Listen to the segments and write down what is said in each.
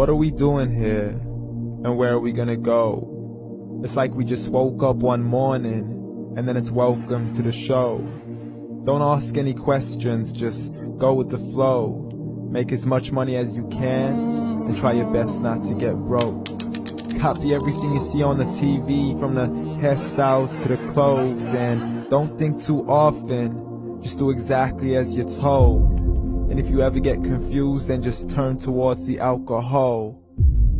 What are we doing here? And where are we gonna go? It's like we just woke up one morning, and then it's welcome to the show. Don't ask any questions, just go with the flow. Make as much money as you can, and try your best not to get broke. Copy everything you see on the TV, from the hairstyles to the clothes, and don't think too often, just do exactly as you're told. And if you ever get confused, then just turn towards the alcohol.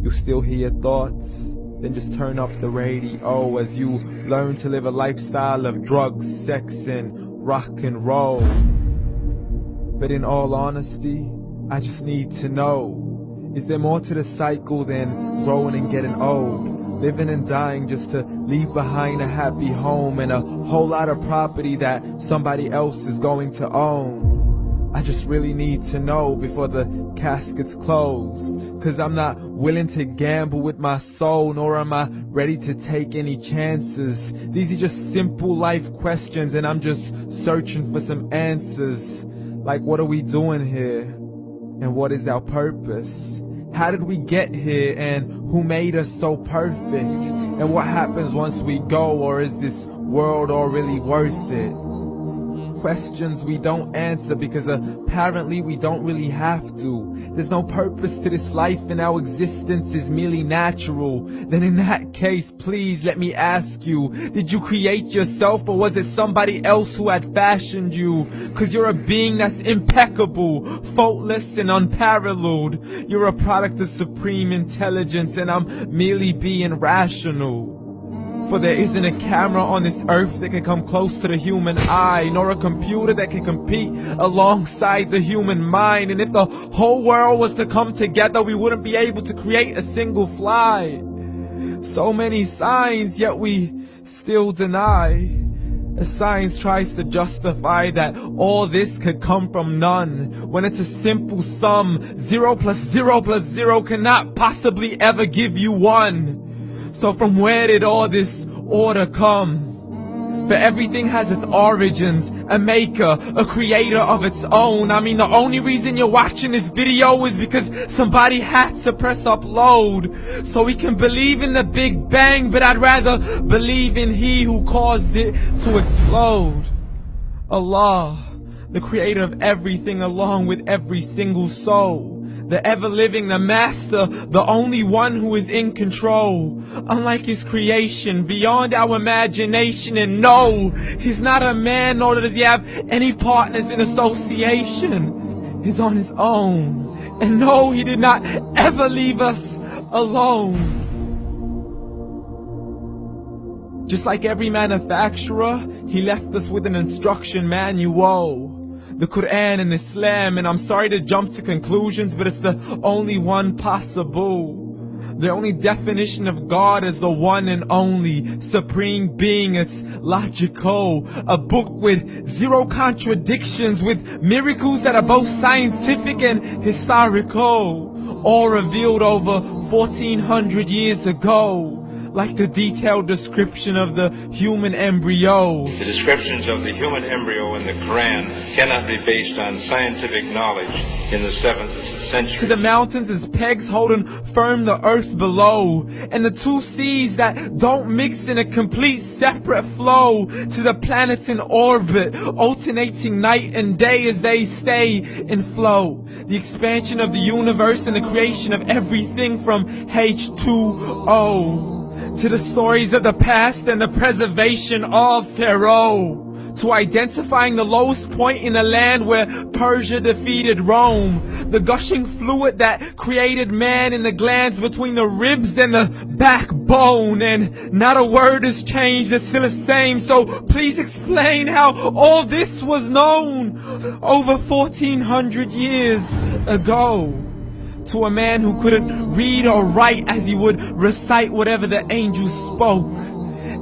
You'll still hear your thoughts, then just turn up the radio as you learn to live a lifestyle of drugs, sex, and rock and roll. But in all honesty, I just need to know, is there more to the cycle than growing and getting old? Living and dying just to leave behind a happy home and a whole lot of property that somebody else is going to own. I just really need to know before the casket's closed, 'cause I'm not willing to gamble with my soul, nor am I ready to take any chances. These are just simple life questions, and I'm just searching for some answers. Like, what are we doing here? And what is our purpose? How did we get here, and who made us so perfect? And what happens once we go, or is this world all really worth it? Questions we don't answer because apparently we don't really have to. There's no purpose to this life and our existence is merely natural. Then in that case, please let me ask you, did you create yourself, or was it somebody else who had fashioned you? 'Cause you're a being that's impeccable, faultless and unparalleled. You're a product of supreme intelligence, and I'm merely being rational. For there isn't a camera on this earth that can come close to the human eye, nor a computer that can compete alongside the human mind. And if the whole world was to come together, we wouldn't be able to create a single fly. So many signs, yet we still deny. As science tries to justify that all this could come from none, when it's a simple sum. 0 plus 0 plus 0 cannot possibly ever give you 1. So from where did all this order come? For everything has its origins, a maker, a creator of its own. I mean, the only reason you're watching this video is because somebody had to press upload. So we can believe in the Big Bang, but I'd rather believe in He who caused it to explode. Allah, the creator of everything along with every single soul. The ever-living, the master, the only one who is in control. Unlike his creation, beyond our imagination. And no, he's not a man, nor does he have any partners in association. He's on his own. And no, he did not ever leave us alone. Just like every manufacturer, he left us with an instruction manual. The Quran and Islam, and I'm sorry to jump to conclusions, but it's the only one possible. The only definition of God is the one and only supreme being. It's logical, a book with 0 contradictions, with miracles that are both scientific and historical, all revealed over 1400 years ago. Like the detailed description of the human embryo. The descriptions of the human embryo in the Quran cannot be based on scientific knowledge in the 7th century. To the mountains as pegs holding firm the earth below, and the 2 seas that don't mix in a complete separate flow. To the planets in orbit, alternating night and day as they stay in flow. The expansion of the universe and the creation of everything from H2O. To the stories of the past and the preservation of Pharaoh. To identifying the lowest point in the land where Persia defeated Rome. The gushing fluid that created man in the glands between the ribs and the backbone. And not a word has changed, it's still the same. So please explain how all this was known over 1400 years ago. To a man who couldn't read or write, as he would recite whatever the angels spoke.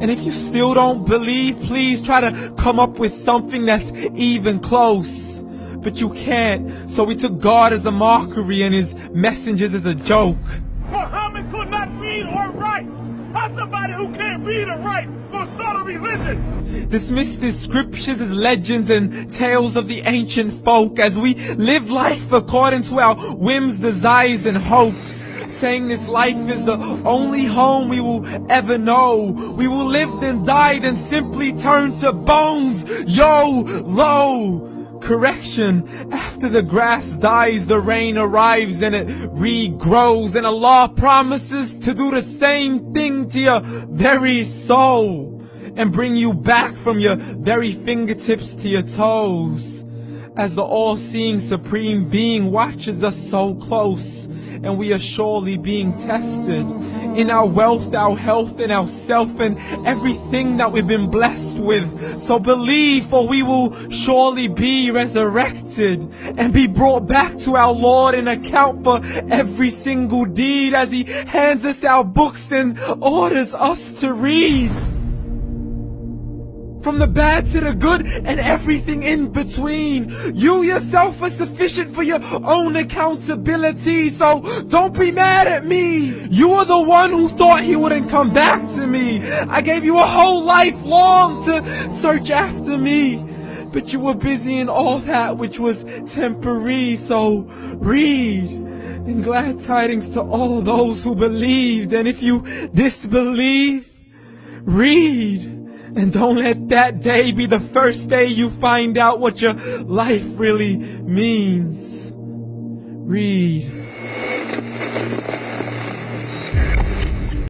And if you still don't believe, please try to come up with something that's even close. But you can't, so we took God as a mockery and his messengers as a joke. Muhammad could not read or write. How's somebody who can't read or write gonna start a religion? Dismissed his scriptures as legends and tales of the ancient folk, as we live life according to our whims, desires, and hopes. saying this life is the only home we will ever know. We will live then die then simply turn to bones. YOLO! Correction, after the grass dies, the rain arrives and it regrows, and Allah promises to do the same thing to your very soul and bring you back from your very fingertips to your toes, as the all-seeing supreme being watches us so close, and we are surely being tested in our wealth, our health, and our self, and everything that we've been blessed with. So believe, for we will surely be resurrected and be brought back to our Lord and account for every single deed, as He hands us our books and orders us to read. From the bad to the good and everything in between. You yourself are sufficient for your own accountability, so don't be mad at me. You are the one who thought He wouldn't come back to me. I gave you a whole life long to search after me, but you were busy in all that which was temporary. So read, and glad tidings to all those who believed. And if you disbelieve, read. And don't let that day be the first day you find out what your life really means. Read.